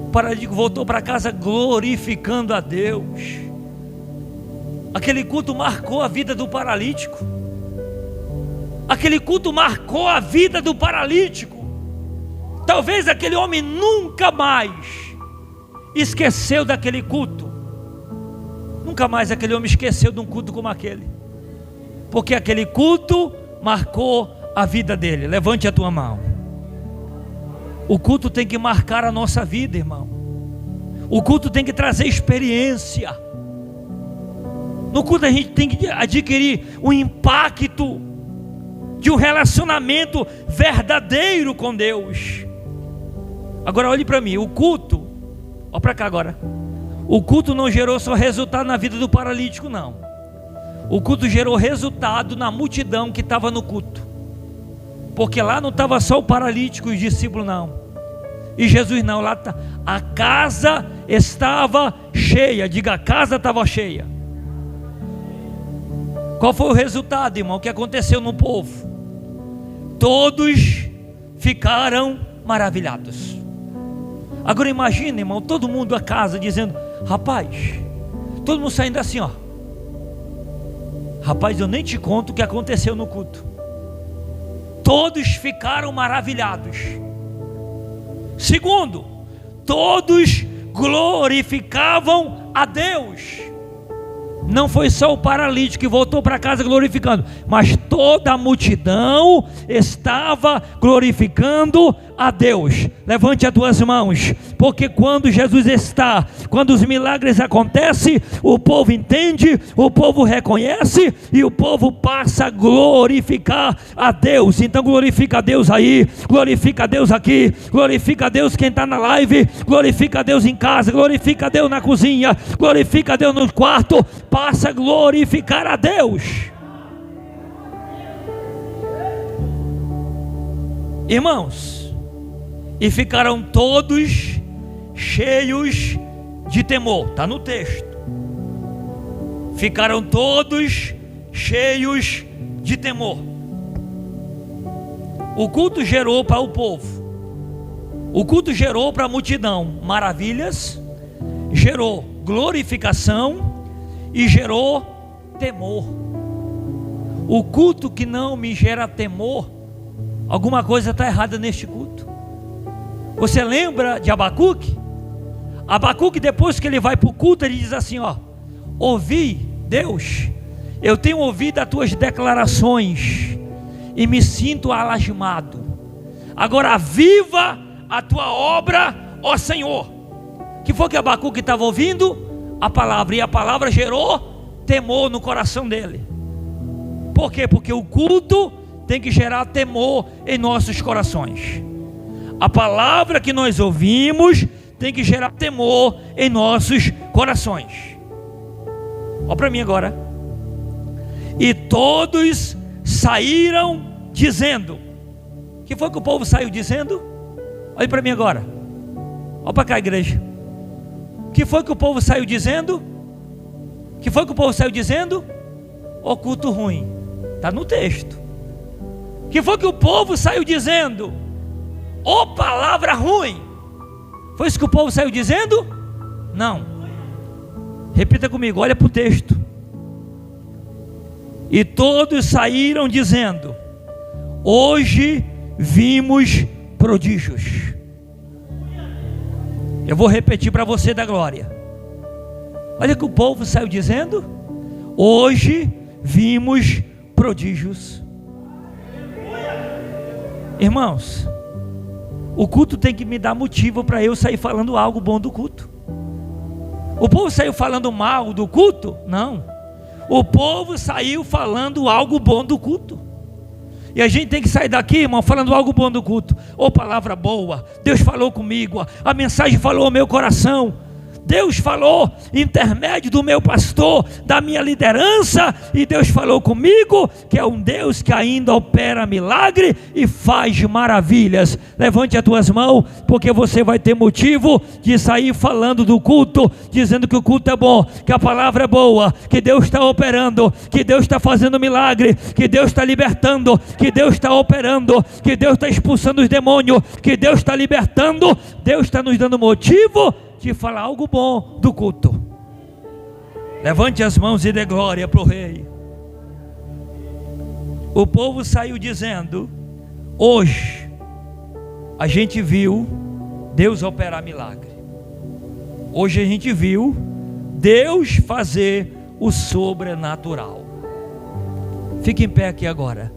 O paralítico voltou para casa glorificando a Deus. Aquele culto marcou a vida do paralítico. Aquele culto marcou a vida do paralítico. Talvez aquele homem nunca mais esqueceu daquele culto. Nunca mais aquele homem esqueceu de um culto como aquele, porque aquele culto marcou a vida dele. Levante a tua mão. O culto tem que marcar a nossa vida, irmão. O culto tem que trazer experiência. No culto a gente tem que adquirir um impacto de um relacionamento verdadeiro com Deus. Agora olhe para mim, o culto, olha para cá agora. O culto não gerou só resultado na vida do paralítico, não. O culto gerou resultado na multidão que estava no culto. Porque lá não estava só o paralítico e os discípulos, não. E Jesus não, lá tá, a casa estava cheia. Diga, a casa estava cheia. Qual foi o resultado, irmão? O que aconteceu no povo? Todos ficaram maravilhados. Agora imagina, irmão, todo mundo a casa dizendo: rapaz, todo mundo saindo assim, ó. Rapaz, eu nem te conto o que aconteceu no culto. Todos ficaram maravilhados. Segundo, todos glorificavam a Deus. Não foi só o paralítico que voltou para casa glorificando, mas toda a multidão estava glorificando a Deus. Levante as tuas mãos, porque quando Jesus está, quando os milagres acontecem, o povo entende, o povo reconhece e o povo passa a glorificar a Deus. Então glorifica a Deus aí, glorifica a Deus aqui, glorifica a Deus quem está na live, glorifica a Deus em casa, glorifica a Deus na cozinha, glorifica a Deus no quarto, passa a glorificar a Deus. Irmãos, e ficaram todos cheios de temor. Está no texto. Ficaram todos cheios de temor. O culto gerou para o povo, o culto gerou para a multidão maravilhas, gerou glorificação e gerou temor. O culto que não me gera temor, alguma coisa está errada neste culto. Você lembra de Abacuque? Abacuque, depois que ele vai para o culto, ele diz assim, ó: ouvi, Deus, eu tenho ouvido as tuas declarações e me sinto alasmado. Agora viva a tua obra, ó Senhor. Que foi que Abacuque estava ouvindo? A palavra, e a palavra gerou temor no coração dele. Por quê? Porque o culto tem que gerar temor em nossos corações. A palavra que nós ouvimos tem que gerar temor em nossos corações. Olha para mim agora. E todos saíram dizendo. O que foi que o povo saiu dizendo? Olha para mim agora. Olha para cá, igreja. O que foi que o povo saiu dizendo? O que foi que o povo saiu dizendo? O culto ruim. Está no texto. O que foi que o povo saiu dizendo? Ô palavra ruim. Foi isso que o povo saiu dizendo? Não. Repita comigo, olha para o texto. E todos saíram dizendo: hoje vimos prodígios. Eu vou repetir para você da glória. Olha o que o povo saiu dizendo: hoje vimos prodígios. Irmãos, o culto tem que me dar motivo para eu sair falando algo bom do culto. O povo saiu falando mal do culto? Não. O povo saiu falando algo bom do culto. E a gente tem que sair daqui, irmão, falando algo bom do culto. Ô, palavra boa, Deus falou comigo, a mensagem falou ao meu coração. Deus falou, intermédio do meu pastor, da minha liderança, e Deus falou comigo, que é um Deus que ainda opera milagre e faz maravilhas. Levante as tuas mãos, porque você vai ter motivo de sair falando do culto, dizendo que o culto é bom, que a palavra é boa, que Deus está operando, que Deus está fazendo milagre, que Deus está libertando, que Deus está operando, que Deus está expulsando os demônios, que Deus está libertando. Deus está nos dando motivo de falar algo bom do culto. Levante as mãos e dê glória para o rei. O povo saiu dizendo: hoje a gente viu Deus operar milagre. Hoje a gente viu Deus fazer o sobrenatural. Fique em pé aqui agora.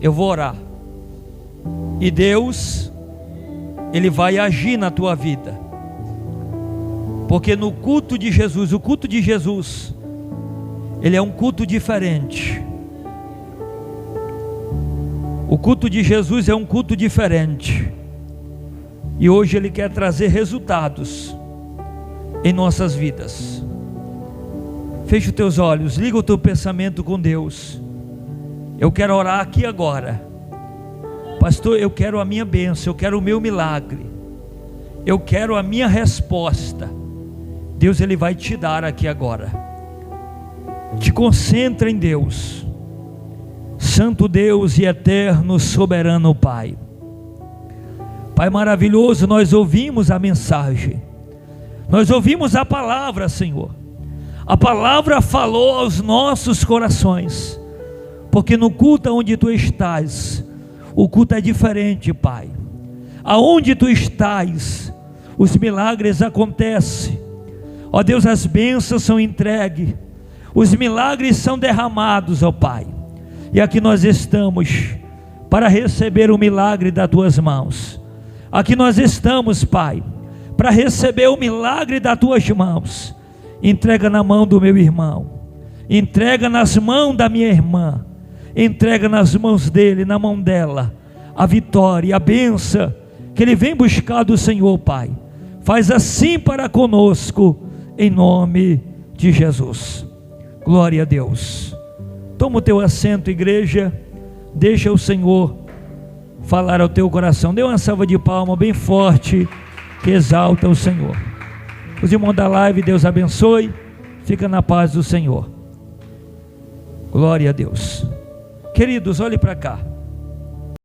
Eu vou orar. E Deus, Ele vai agir na tua vida. Porque no culto de Jesus, o culto de Jesus, ele é um culto diferente. O culto de Jesus é um culto diferente. E hoje ele quer trazer resultados em nossas vidas. Feche os teus olhos, liga o teu pensamento com Deus. Eu quero orar aqui agora. Pastor, eu quero a minha bênção, eu quero o meu milagre, eu quero a minha resposta. Deus, ele vai te dar aqui agora. Te concentra em Deus. Santo Deus e eterno soberano Pai. Pai maravilhoso, nós ouvimos a mensagem, nós ouvimos a palavra, Senhor. A palavra falou aos nossos corações, porque no culto onde Tu estás, o culto é diferente, Pai. Aonde Tu estás, os milagres acontecem. Ó Deus, as bênçãos são entregues, os milagres são derramados, ó Pai. E aqui nós estamos para receber o milagre das Tuas mãos. Aqui nós estamos, Pai, para receber o milagre das Tuas mãos. Entrega na mão do meu irmão, entrega nas mãos da minha irmã, entrega nas mãos dele, na mão dela, a vitória, a bênção que ele vem buscar do Senhor, Pai. Faz assim para conosco, em nome de Jesus. Glória a Deus. Toma o teu assento, igreja. Deixa o Senhor falar ao teu coração. Dê uma salva de palmas bem forte, que exalta o Senhor. Os irmãos da live, Deus abençoe. Fica na paz do Senhor. Glória a Deus. Queridos, olhe para cá.